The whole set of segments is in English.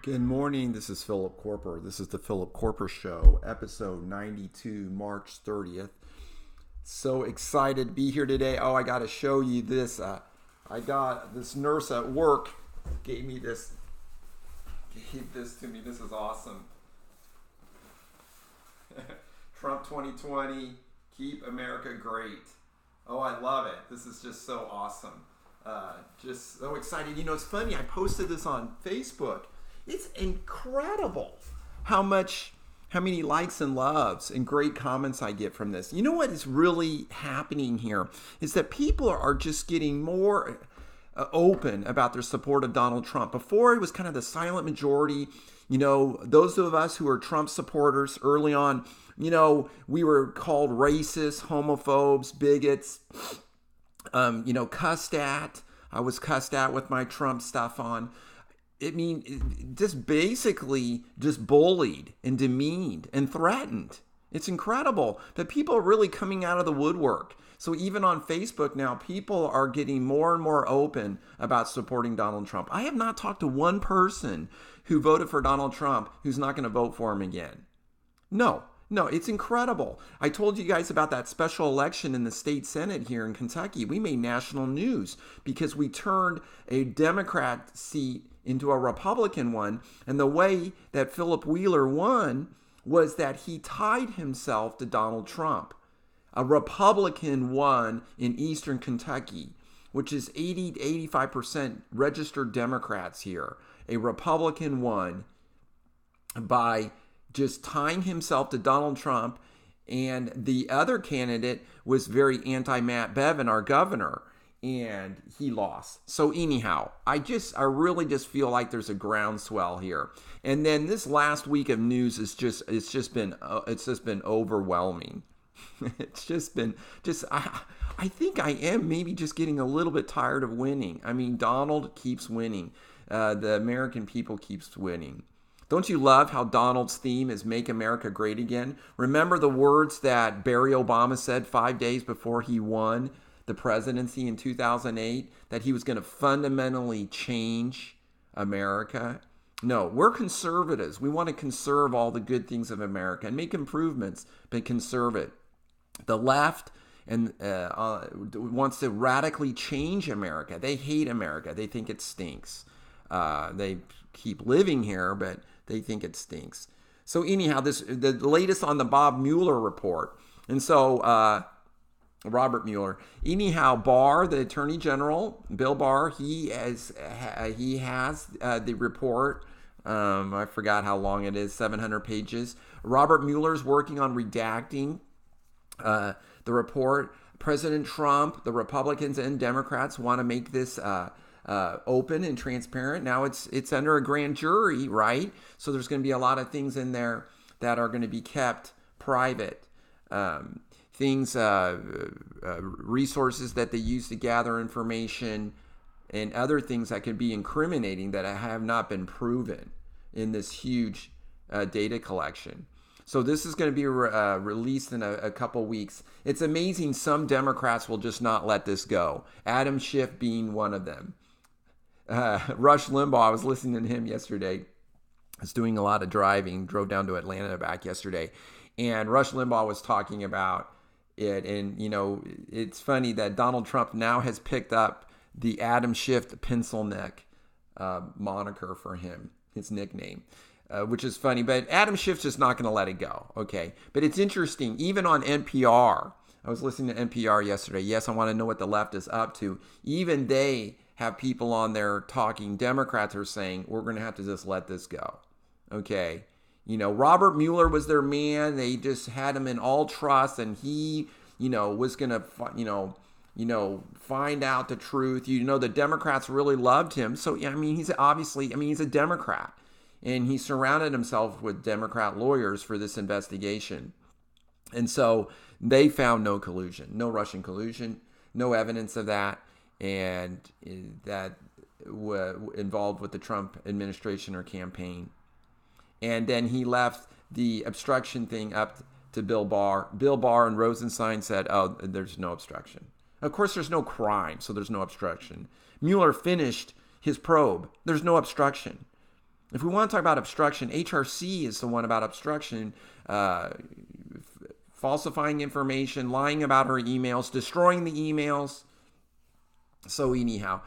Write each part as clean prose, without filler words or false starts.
Good morning. This is Philip Koerper. This is the Philip Koerper Show, episode 92, March 30th. So excited to be here today. Oh, I got to show you this. I got this nurse at work gave this to me. This is awesome. Trump 2020, keep America great. Oh, I love it. This is just so awesome. Just so excited. You know, it's funny. I posted this on Facebook. It's incredible how many likes and loves and great comments I get from this. You know what is really happening here is that people are just getting more open about their support of Donald Trump. Before, it was kind of the silent majority. You know, those of us who are Trump supporters early on, you know, we were called racist, homophobes, bigots, cussed at. I was cussed at with my Trump stuff on. Just basically just bullied and demeaned and threatened. It's incredible that people are really coming out of the woodwork. So even on Facebook now, people are getting more and more open about supporting Donald Trump. I have not talked to one person who voted for Donald Trump who's not going to vote for him again. No, it's incredible. I told you guys about that special election in the state Senate here in Kentucky. We made national news because we turned a Democrat seat into a Republican one. And the way that Philip Wheeler won was that he tied himself to Donald Trump. A Republican won in eastern Kentucky, which is 80 to 85% registered Democrats here. A Republican won by just tying himself to Donald Trump, and the other candidate was very anti-Matt Bevin, our governor, and he lost. So anyhow, I really just feel like there's a groundswell here. And then this last week of news is it's just been overwhelming. I think I am maybe just getting a little bit tired of winning. I mean, Donald keeps winning. The American people keeps winning. Don't you love how Donald's theme is Make America Great Again? Remember the words that Barry Obama said 5 days before he won the presidency in 2008, that he was going to fundamentally change America? No, we're conservatives. We want to conserve all the good things of America and make improvements, but conserve it. The left wants to radically change America. They hate America. They think it stinks. They keep living here, but they think it stinks. So anyhow, the latest on the Bob Mueller report. And so Robert Mueller. Anyhow, Barr, the Attorney General, Bill Barr, he has the report. I forgot how long it is, 700 pages. Robert Mueller's working on redacting the report. President Trump, the Republicans and Democrats want to make this open and transparent. Now it's under a grand jury, right? So there's going to be a lot of things in there that are going to be kept private. Resources that they use to gather information and other things that could be incriminating that have not been proven in this huge data collection. So this is going to be released in a couple weeks. It's amazing some Democrats will just not let this go. Adam Schiff being one of them. Rush Limbaugh, I was listening to him yesterday. I was doing a lot of driving, drove down to Atlanta and back yesterday. And Rush Limbaugh was talking about it. And, you know, it's funny that Donald Trump now has picked up the Adam Schiff pencil neck moniker for him, his nickname, which is funny. But Adam Schiff's just not going to let it go, okay? But it's interesting, even on NPR, I was listening to NPR yesterday. Yes, I want to know what the left is up to. Even they have people on there talking. Democrats are saying, we're going to have to just let this go, okay? You know, Robert Mueller was their man. They just had him in all trust, and he, was going to, find out the truth. The Democrats really loved him. So, he's a Democrat, and he surrounded himself with Democrat lawyers for this investigation. And so they found no collusion, no Russian collusion, no evidence of that, and that involved with the Trump administration or campaign. And then he left the obstruction thing up to Bill Barr. Bill Barr and Rosenstein said, oh, there's no obstruction. Of course, there's no crime, so there's no obstruction. Mueller finished his probe. There's no obstruction. If we want to talk about obstruction, HRC is the one about obstruction, falsifying information, lying about her emails, destroying the emails. So anyhow,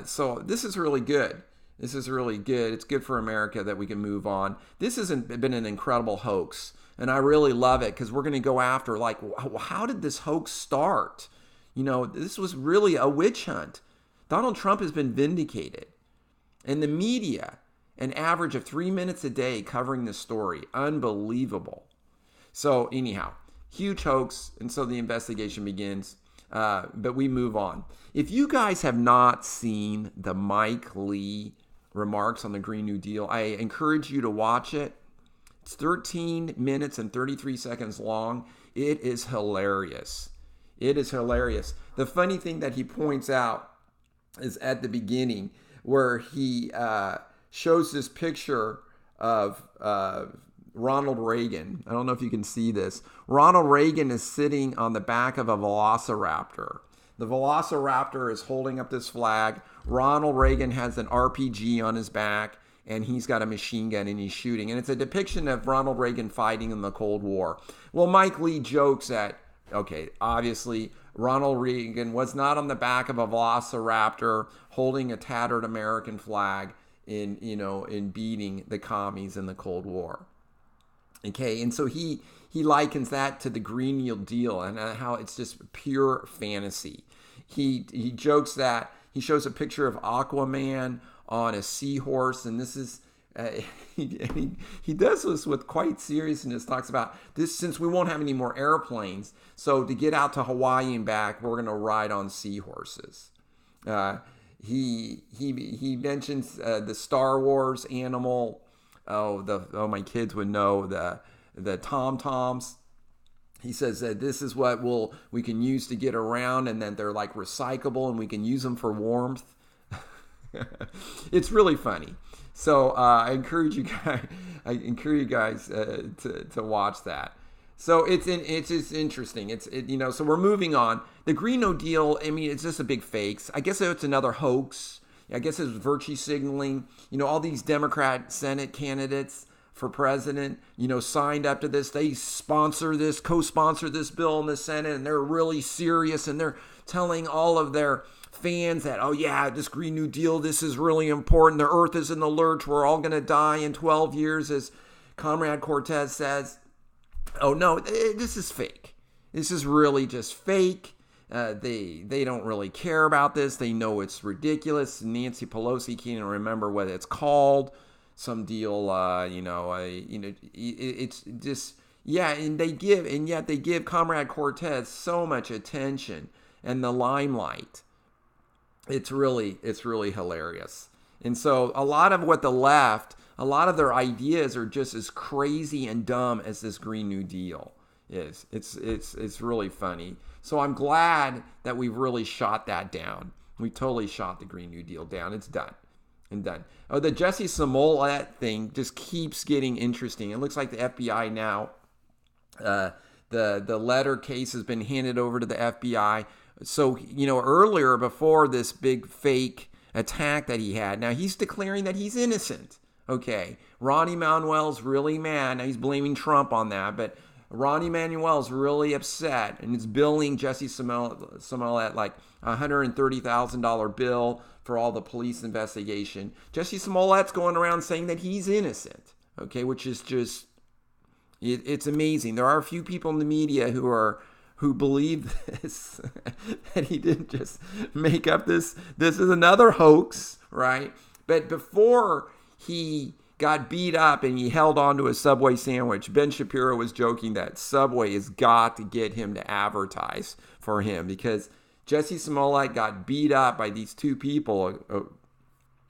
so this is really good. This is really good. It's good for America that we can move on. This has been an incredible hoax, and I really love it because we're going to go after, like, how did this hoax start? This was really a witch hunt. Donald Trump has been vindicated. And the media, an average of 3 minutes a day covering this story. Unbelievable. So anyhow, huge hoax, and so the investigation begins. But we move on. If you guys have not seen the Mike Lee remarks on the Green New Deal, I encourage you to watch it. It's 13 minutes and 33 seconds long. It is hilarious. It is hilarious. The funny thing that he points out is at the beginning where he shows this picture of Ronald Reagan. I don't know if you can see this. Ronald Reagan is sitting on the back of a velociraptor. The velociraptor is holding up this flag. Ronald Reagan has an RPG on his back, and he's got a machine gun, and he's shooting. And it's a depiction of Ronald Reagan fighting in the Cold War. Well, Mike Lee jokes that, okay, obviously Ronald Reagan was not on the back of a velociraptor holding a tattered American flag in beating the commies in the Cold War. Okay, and so he likens that to the Green New Deal and how it's just pure fantasy. He jokes that he shows a picture of Aquaman on a seahorse, and this is he does this with quite seriousness. Talks about this, since we won't have any more airplanes, so to get out to Hawaii and back, we're going to ride on seahorses. He mentions the Star Wars animal. My kids would know the tom-toms. He says that this is what we can use to get around, and then they're like recyclable, and we can use them for warmth. It's really funny. So I encourage you guys to watch that. So it's just interesting. So we're moving on. The Green New Deal, I mean, it's just a big fake. I guess it's another hoax. I guess it's virtue signaling. All these Democrat Senate candidates for president, signed up to this. They co-sponsor this bill in the Senate, and they're really serious, and they're telling all of their fans that, oh yeah, this Green New Deal, this is really important. The earth is in the lurch. We're all going to die in 12 years, as Comrade Cortez says. Oh no, this is fake. This is really just fake. They don't really care about this. They know it's ridiculous. Nancy Pelosi can't even remember what it's called. Some deal, it's just, yeah, and yet they give Comrade Cortez so much attention and the limelight. It's really hilarious. And so a lot of what the left, a lot of their ideas are just as crazy and dumb as this Green New Deal is. It's really funny. So I'm glad that we've really shot that down. We totally shot the Green New Deal down. It's done. And done. Oh, the Jussie Smollett thing just keeps getting interesting. It looks like the FBI now, the letter case has been handed over to the FBI. So, earlier, before this big fake attack that he had, now he's declaring that he's innocent. Okay, Ronnie Manuel's really mad. Now he's blaming Trump on that, but Ronnie Manuel's really upset, and it's billing Jussie Smollett like $130,000 bill for all the police investigation. Jussie Smollett's going around saying that he's innocent, okay, which is just, it's amazing. There are a few people in the media who believe this, that he didn't just make up this is another hoax, right? But before he got beat up and he held on to a Subway sandwich, Ben Shapiro was joking that Subway has got to get him to advertise for him, because Jussie Smollett got beat up by these two people,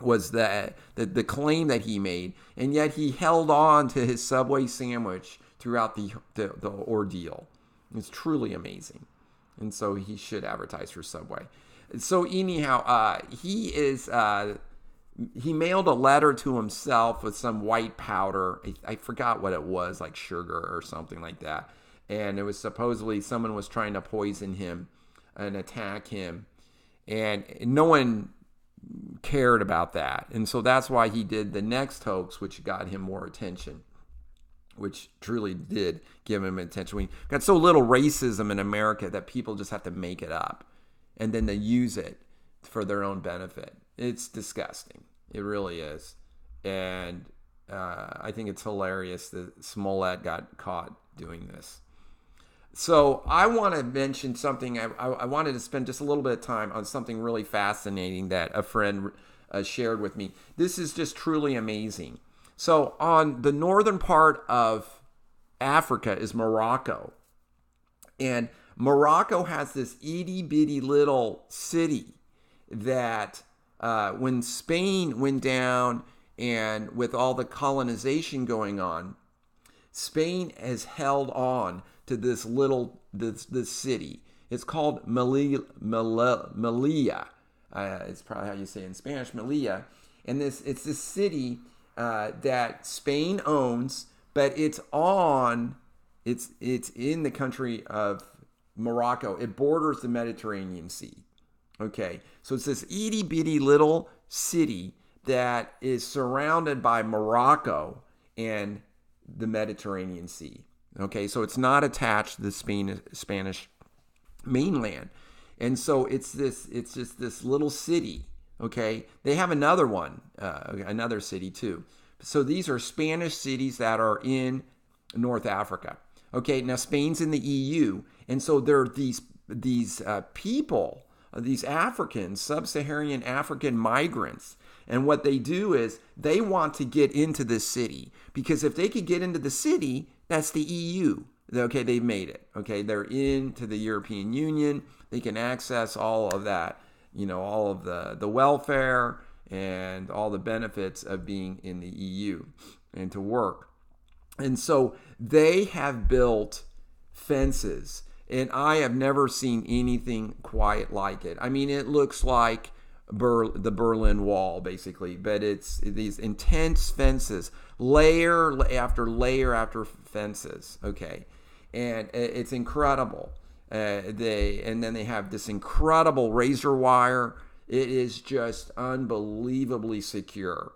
was the claim that he made, and yet he held on to his Subway sandwich throughout the ordeal. It's truly amazing. And so he should advertise for Subway. So anyhow, he mailed a letter to himself with some white powder. I forgot what it was, like sugar or something like that. And it was supposedly someone was trying to poison him and attack him. And no one cared about that. And so that's why he did the next hoax, which got him more attention, which truly did give him attention. We got so little racism in America that people just have to make it up and then they use it for their own benefit. It's disgusting. It really is. And I think it's hilarious that Smollett got caught doing this. So I want to mention something. I wanted to spend just a little bit of time on something really fascinating that a friend shared with me. This is just truly amazing. So on the northern part of Africa is Morocco. And Morocco has this itty bitty little city that when Spain went down and with all the colonization going on, Spain has held on to this city. It's called Melilla. It's probably how you say it in Spanish, Melilla. And it's this city that Spain owns, but it's in the country of Morocco. It borders the Mediterranean Sea. Okay, so it's this itty bitty little city that is surrounded by Morocco and the Mediterranean Sea. Okay, so it's not attached to the Spanish mainland. And so it's just this little city. Okay, they have another one, another city too. So these are Spanish cities that are in North Africa. Okay, now Spain's in the EU, and so there are these people, these Africans, sub-Saharan African migrants. And what they do is they want to get into this city, because if they could get into the city, that's the EU. Okay, they've made it. Okay, they're into the European Union. They can access all of that, all of the welfare and all the benefits of being in the EU and to work. And so they have built fences, and I have never seen anything quite like it. I mean, it looks like the Berlin Wall, basically, but it's these intense fences, layer after layer after fences. Okay, and it's incredible. And then they have this incredible razor wire. It is just unbelievably secure.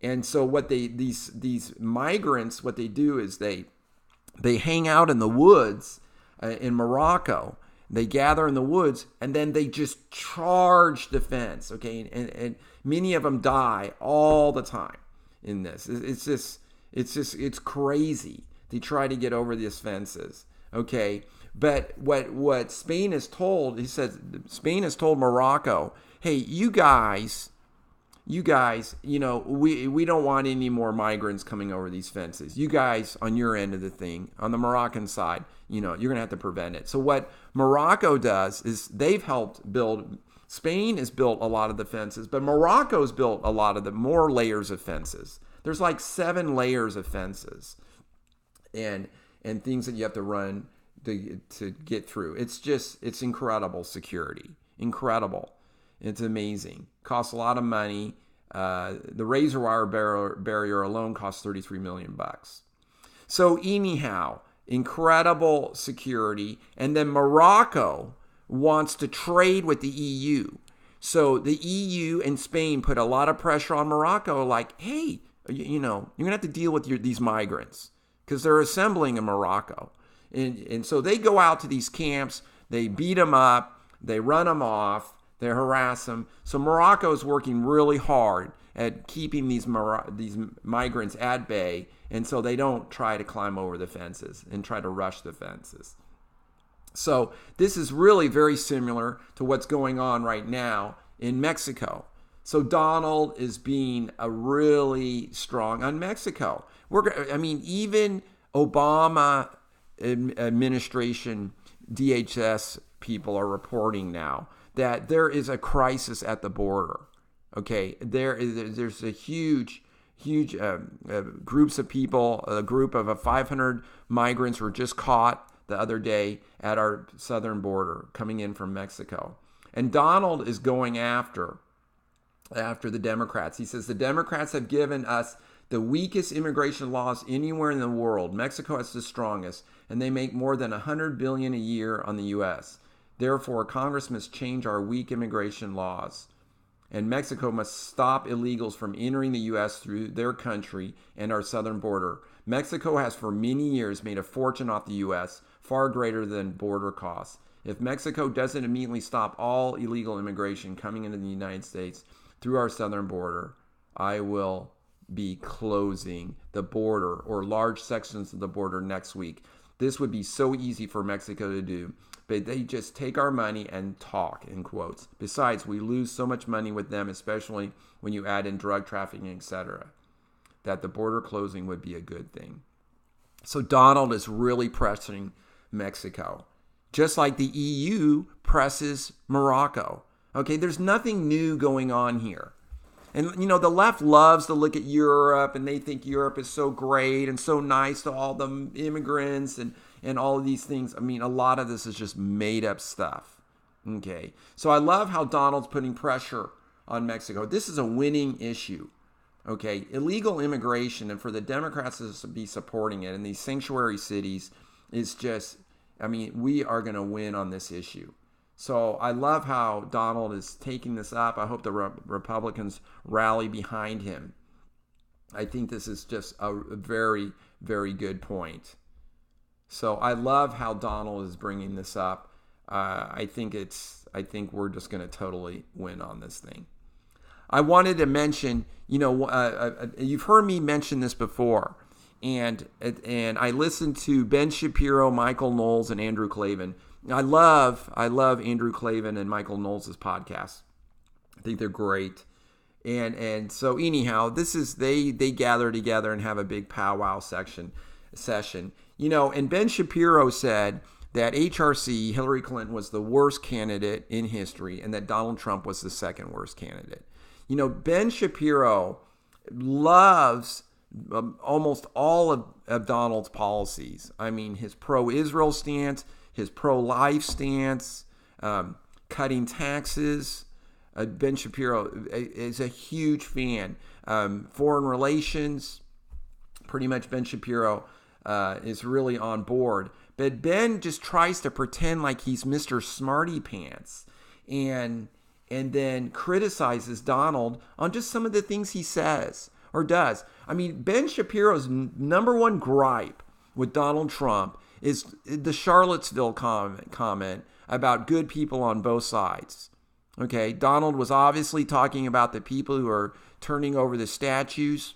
And so what these migrants, what they do is they hang out in the woods in Morocco. They gather in the woods, and then they just charge the fence, okay? And many of them die all the time in this. It's crazy. They try to get over these fences, okay? But what Spain has told, he says, Spain has told Morocco, hey, you guys, we don't want any more migrants coming over these fences. You guys, on your end of the thing, on the Moroccan side, you're going to have to prevent it. So what Morocco does is they've helped build, Spain has built a lot of the fences, but Morocco's built a lot of the more layers of fences. There's like 7 layers of fences and things that you have to run to get through. It's incredible security. Incredible. It's amazing. Costs a lot of money. The razor wire barrier alone costs $33 million. So anyhow, incredible security. And then Morocco wants to trade with the EU. So the EU and Spain put a lot of pressure on Morocco, like, hey, you're going to have to deal with these migrants because they're assembling in Morocco. And so they go out to these camps, they beat them up, they run them off, they harass them. So Morocco is working really hard at keeping these migrants at bay, and so they don't try to climb over the fences and try to rush the fences. So this is really very similar to what's going on right now in Mexico. So Donald is being a really strong on Mexico. Even Obama administration DHS people are reporting now that there is a crisis at the border. Okay, there's a huge groups of people. A group of 500 migrants were just caught the other day at our southern border coming in from Mexico. And Donald is going after the Democrats. He says the Democrats have given us the weakest immigration laws anywhere in the world. Mexico has the strongest, and they make more than $100 billion a year on the U.S. Therefore, Congress must change our weak immigration laws. And Mexico must stop illegals from entering the U.S. through their country and our southern border. Mexico has for many years made a fortune off the U.S., far greater than border costs. If Mexico doesn't immediately stop all illegal immigration coming into the United States through our southern border, I will be closing the border or large sections of the border next week. This would be so easy for Mexico to do, but they just take our money and talk, in quotes. Besides, we lose so much money with them, especially when you add in drug trafficking, etc., that the border closing would be a good thing. So Donald is really pressing Mexico, just like the EU presses Morocco. Okay, there's nothing new going on here. And, the left loves to look at Europe, and they think Europe is so great and so nice to all the immigrants and all of these things. I mean, a lot of this is just made up stuff. Okay, so I love how Donald's putting pressure on Mexico. This is a winning issue. Okay, illegal immigration, and for the Democrats to be supporting it in these sanctuary cities is just, we are going to win on this issue. So I love how Donald is taking this up. I hope the Republicans rally behind him. I think this is just a very, very good point. So I love how Donald is bringing this up. I think we're just going to totally win on this thing. I wanted to mention, you've heard me mention this before, and I listened to Ben Shapiro, Michael Knowles, and Andrew Klavan. I love Andrew Klavan and Michael Knowles' podcasts. I think they're great. And so anyhow, this is they gather together and have a big powwow session. And Ben Shapiro said that HRC, Hillary Clinton, was the worst candidate in history and that Donald Trump was the second worst candidate. Ben Shapiro loves almost all of Donald's policies. His pro-Israel stance, his pro-life stance, cutting taxes. Ben Shapiro is a huge fan. Foreign relations, pretty much Ben Shapiro is really on board. But Ben just tries to pretend like he's Mr. Smarty Pants and then criticizes Donald on just some of the things he says or does. Ben Shapiro's number one gripe with Donald Trump is the Charlottesville comment about good people on both sides. Okay, Donald was obviously talking about the people who are turning over the statues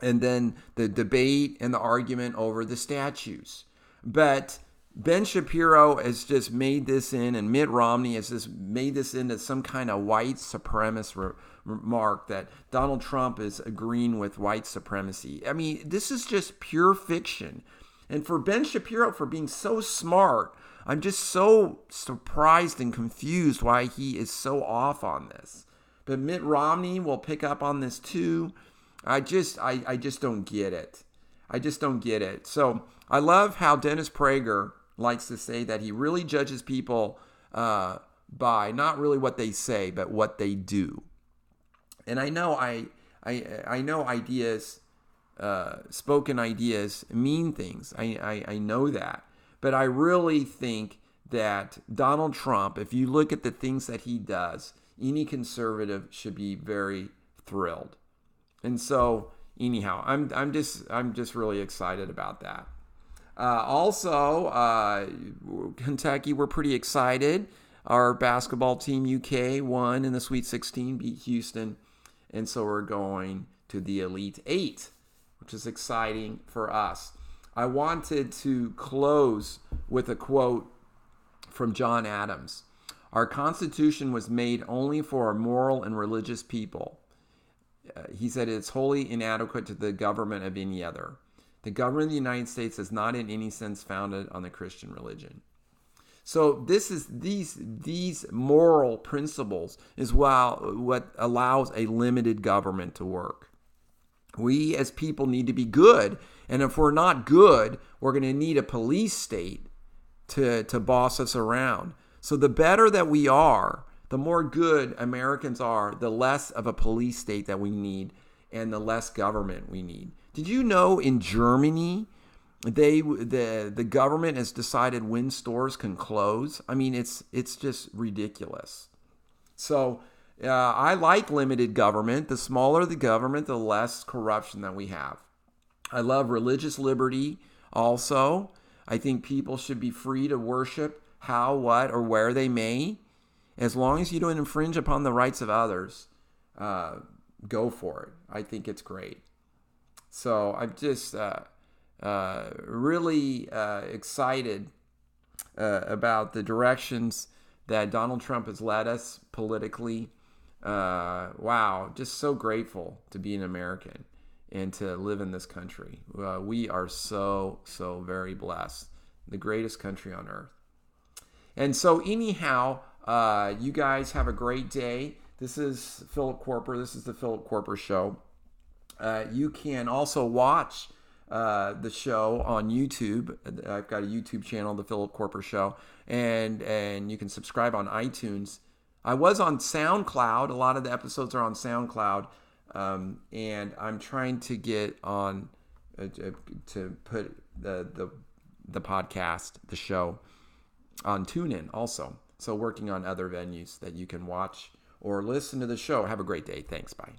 and then the debate and the argument over the statues. But Ben Shapiro has just made this in, and Mitt Romney has just made this into some kind of white supremacist remark that Donald Trump is agreeing with white supremacy. This is just pure fiction. And for Ben Shapiro, for being so smart, I'm just so surprised and confused why he is so off on this. But Mitt Romney will pick up on this too. I just don't get it. I just don't get it. So I love how Dennis Prager likes to say that he really judges people by not really what they say, but what they do. And I know I know ideas, spoken ideas mean things. I know that. But I really think that Donald Trump, if you look at the things that he does, any conservative should be very thrilled. And so, anyhow, I'm just really excited about that. Also, Kentucky, we're pretty excited. Our basketball team, UK, won in the Sweet 16, beat Houston. And so we're going to the Elite Eight, which is exciting for us. I wanted to close with a quote from John Adams. Our Constitution was made only for moral and religious people. He said it's wholly inadequate to the government of any other. The government of the United States is not in any sense founded on the Christian religion. So these moral principles is what allows a limited government to work. We as people need to be good. And if we're not good, we're going to need a police state to boss us around. So the better that we are, the more good Americans are, the less of a police state that we need and the less government we need. Did you know in Germany, the government has decided when stores can close? It's just ridiculous. So I like limited government. The smaller the government, the less corruption that we have. I love religious liberty also. I think people should be free to worship how, what, or where they may. As long as you don't infringe upon the rights of others, go for it. I think it's great. So I'm just really excited about the directions that Donald Trump has led us politically. Wow, just so grateful to be an American and to live in this country. We are so very blessed. The greatest country on earth. And so anyhow, you guys have a great day. This is Philip Koerper. This is the Philip Koerper Show. You can also watch the show on YouTube. I've got a YouTube channel, The Philip Koerper Show, and you can subscribe on iTunes. I was on SoundCloud. A lot of the episodes are on SoundCloud, and I'm trying to get on to put the podcast, the show, on TuneIn also. So working on other venues that you can watch or listen to the show. Have a great day. Thanks. Bye.